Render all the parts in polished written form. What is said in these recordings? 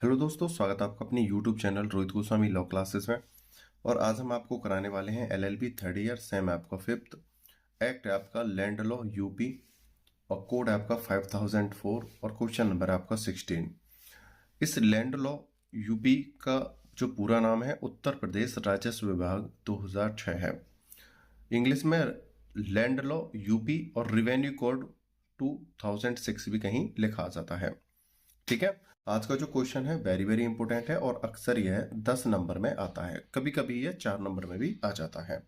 Hello दोस्तों, स्वागत है आपका अपने YouTube channel Rohit Goswami law classes में। और आज हम आपको कराने वाले हैं LLB थर्ड ईयर सेम आपका फिफ्थ। एक्ट है आपका लैंड लॉ यूपी और कोड है आपका 5004 और क्वेश्चन नंबर है आपका 16। इस लैंड लॉ यूपी का जो पूरा नाम है उत्तर प्रदेश राजस्व विभाग 2006 है। इंग्लिश में लैंड लॉ यूपी और रिवेन्यू कोड 2006 भी कहीं लिखा जाता है। ठीक है। आज का जो क्वेश्चन है वेरी वेरी इंपॉर्टेंट है और अक्सर यह 10 नंबर में आता है, कभी कभी यह 4 नंबर में भी आ जाता है।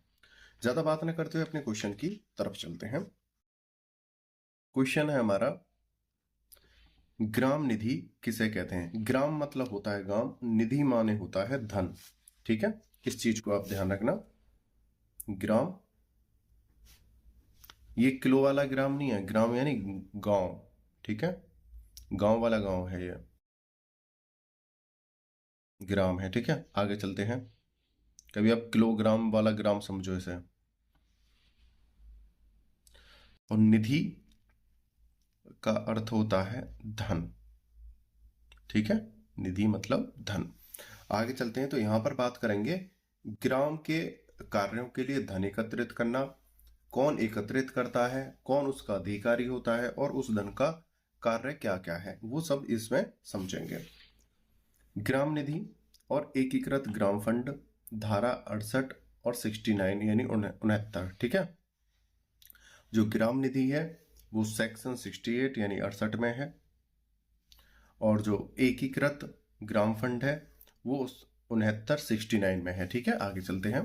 ज्यादा बात न करते हुए अपने क्वेश्चन की तरफ चलते हैं। क्वेश्चन है हमारा, ग्राम निधि किसे कहते हैं। ग्राम मतलब होता है गांव, निधि माने होता है धन। ठीक है, इस चीज को आप ध्यान रखना। ग्राम, ये किलो वाला ग्राम नहीं है, ग्राम यानी गांव। ठीक है, गांव वाला गांव है ये, ग्राम है। ठीक है, आगे चलते हैं। कभी आप किलोग्राम वाला ग्राम समझो इसे। और निधि का अर्थ होता है धन। ठीक है, निधि मतलब धन। आगे चलते हैं तो यहां पर बात करेंगे ग्राम के कार्यों के लिए धन एकत्रित करना, कौन एकत्रित करता है, कौन उसका अधिकारी होता है और उस धन का कार्य क्या क्या है, वो सब इसमें समझेंगे। ग्राम निधि और एकीकृत ग्राम फंड, धारा 68 और 69 यानी 69। ठीक है, जो ग्राम निधि है वो सेक्शन 68 यानी 68 में है और जो एकीकृत ग्राम फंड है वो 69 में है। ठीक है, आगे चलते हैं।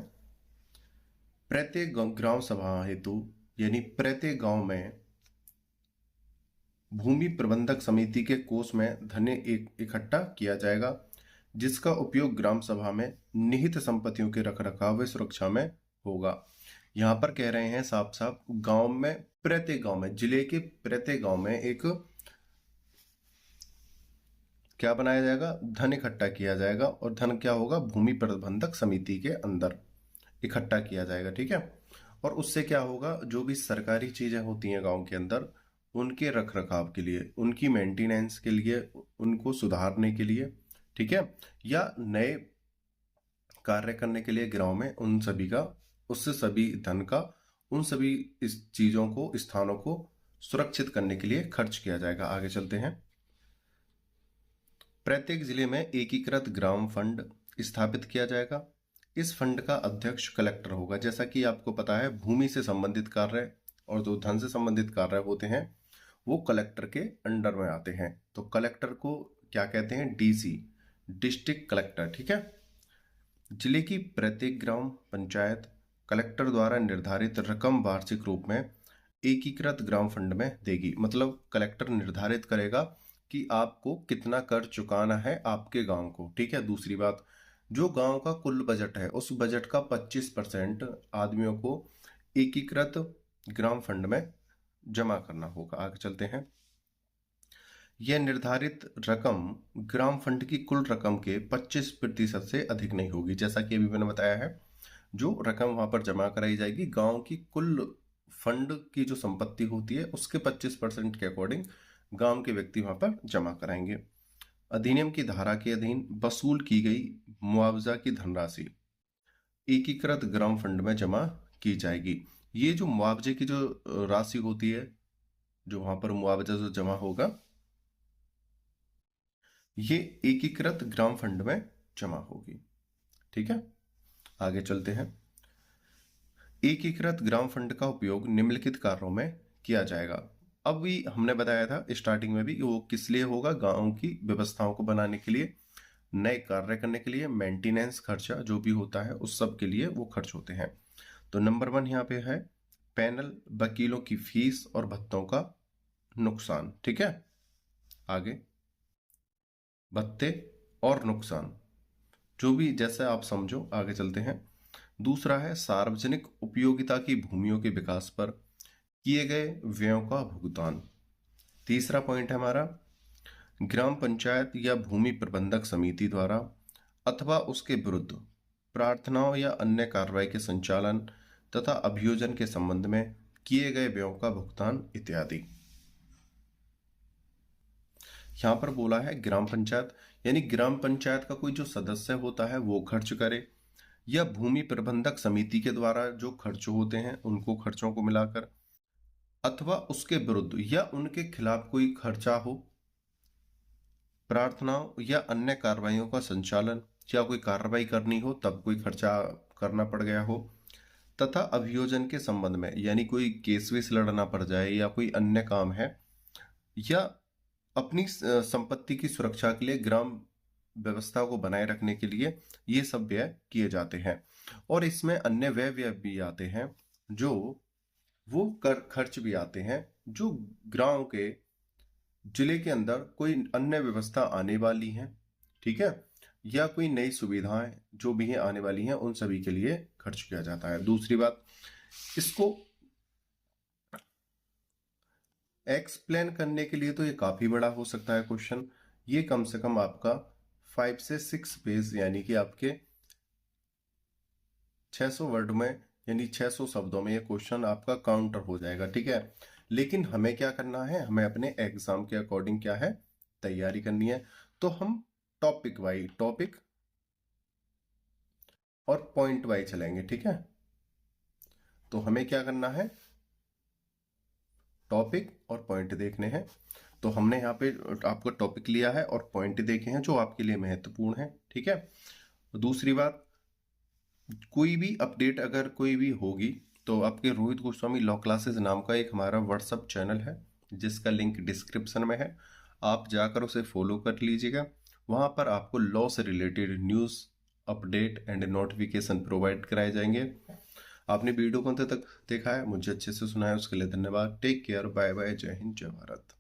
प्रत्येक ग्राम सभा हेतु यानी प्रत्येक गांव में भूमि प्रबंधक समिति के कोष में धन इकट्ठा किया जाएगा, जिसका उपयोग ग्राम सभा में निहित संपत्तियों के रखरखाव व सुरक्षा में होगा। यहां पर कह रहे हैं साफ साफ, गांव में, प्रत्येक गांव में, जिले के प्रत्येक गांव में एक क्या बनाया जाएगा, धन इकट्ठा किया जाएगा। और धन क्या होगा, भूमि प्रबंधक समिति के अंदर इकट्ठा किया जाएगा। ठीक है, और उससे क्या होगा, जो भी सरकारी चीजें होती हैं गांव के अंदर, उनके रख रखाव के लिए, उनकी मेंटेनेंस के लिए, उनको सुधारने के लिए, ठीक है, या नए कार्य करने के लिए गांव में उन सभी का, उससे सभी धन का उन सभी इस चीजों को, स्थानों को सुरक्षित करने के लिए खर्च किया जाएगा। आगे चलते हैं। प्रत्येक जिले में एकीकृत ग्राम फंड स्थापित किया जाएगा। इस फंड का अध्यक्ष कलेक्टर होगा। जैसा कि आपको पता है, भूमि से संबंधित कार्य और जो धन से संबंधित कार्य होते हैं वो कलेक्टर के अंडर में आते हैं। तो कलेक्टर को क्या कहते हैं, डीसी, डिस्ट्रिक्ट कलेक्टर। ठीक है, जिले की प्रत्येक ग्राम पंचायत कलेक्टर द्वारा निर्धारित रकम वार्षिक रूप में एकीकृत ग्राम फंड में देगी। मतलब कलेक्टर निर्धारित करेगा कि आपको कितना कर चुकाना है आपके गांव को। ठीक है, दूसरी बात, जो गांव का कुल बजट है उस बजट का 25% आदमियों को एकीकृत ग्राम फंड में जमा करना होगा। आगे चलते हैं। यह निर्धारित रकम ग्राम फंड की कुल रकम के 25% से अधिक नहीं होगी। जैसा कि अभी मैंने बताया है, जो रकम वहां पर जमा कराई जाएगी गांव की कुल फंड की जो संपत्ति होती है उसके 25% के अकॉर्डिंग गांव के व्यक्ति वहां पर जमा कराएंगे। अधिनियम की धारा के अधीन वसूल की गई मुआवजा की धनराशि एकीकृत ग्राम फंड में जमा की जाएगी। ये जो मुआवजे की जो राशि होती है, जो वहां पर मुआवजा जो जमा होगा, ये एकीकृत ग्राम फंड में जमा होगी। ठीक है, आगे चलते हैं। एकीकृत ग्राम फंड का उपयोग निम्नलिखित कार्यों में किया जाएगा। अब भी हमने बताया था स्टार्टिंग में भी, वो किस लिए होगा, गांव की व्यवस्थाओं को बनाने के लिए, नए कार्य करने के लिए, मेंटेनेंस खर्चा जो भी होता है उस सब के लिए वो खर्च होते हैं। तो नंबर 1 यहाँ पे है पैनल, वकीलों की फीस और भत्तों का नुकसान। ठीक है, आगे भत्ते और नुकसान जो भी, जैसे आप समझो। आगे चलते हैं। दूसरा है सार्वजनिक उपयोगिता की भूमियों के विकास पर किए गए व्ययों का भुगतान। तीसरा पॉइंट है हमारा, ग्राम पंचायत या भूमि प्रबंधक समिति द्वारा अथवा उसके विरुद्ध प्रार्थनाओं या अन्य कार्रवाई के संचालन तथा अभियोजन के संबंध में किए गए व्ययों का भुगतान इत्यादि। यहाँ पर बोला है ग्राम पंचायत, यानी ग्राम पंचायत का कोई जो सदस्य होता है वो खर्च करे, या भूमि प्रबंधक समिति के द्वारा जो खर्च होते हैं उनको खर्चों को मिलाकर, अथवा उसके विरुद्ध या उनके खिलाफ कोई खर्चा हो, प्रार्थनाओं या अन्य कार्रवाइयों का संचालन, या कोई कार्रवाई करनी हो तब कोई खर्चा करना पड़ गया हो, तथा अभियोजन के संबंध में, यानी कोई केस वेस लड़ना पड़ जाए या कोई अन्य काम है, या अपनी संपत्ति की सुरक्षा के लिए ग्राम व्यवस्था को बनाए रखने के लिए ये सब व्यय किए जाते हैं। और इसमें अन्य व्यय भी आते हैं, जो वो कर खर्च भी आते हैं जो गांव के जिले के अंदर कोई अन्य व्यवस्था आने वाली है, ठीक है, या कोई नई सुविधाएं जो भी हैं आने वाली हैं, उन सभी के लिए खर्च किया जाता है। दूसरी बात, इसको एक्सप्लेन करने के लिए तो ये काफी बड़ा हो सकता है क्वेश्चन, ये कम से कम आपका 5 से 6 पेज, यानी कि आपके 600 वर्ड में, यानी 600 शब्दों में ये क्वेश्चन आपका काउंटर हो जाएगा, ठीक है। लेकिन हमें क्या करना है, हमें अपने एग्जाम के अकॉर्डिंग क्या है, तैयारी करनी है। तो हम टॉपिक वाइज, टॉपिक और पॉइंट वाइज चलेंगे, ठीक है। तो हमें क्या करना है, टॉपिक और पॉइंट देखने हैं। तो हमने यहाँ पे आपका टॉपिक लिया है और पॉइंट देखे हैं जो आपके लिए महत्वपूर्ण है, ठीक है। दूसरी बात, कोई भी अपडेट अगर कोई भी होगी तो आपके रोहित गोस्वामी लॉ क्लासेस नाम का एक हमारा व्हाट्सअप चैनल है जिसका लिंक डिस्क्रिप्शन में है, आप जाकर उसे फॉलो कर लीजिएगा। वहाँ पर आपको लॉ से related news, update and notification provide कराए जाएंगे। आपने वीडियो को अंत तक देखा है, मुझे अच्छे से सुना है, उसके लिए धन्यवाद। टेक केयर, बाय बाय, जय हिंद, जय भारत।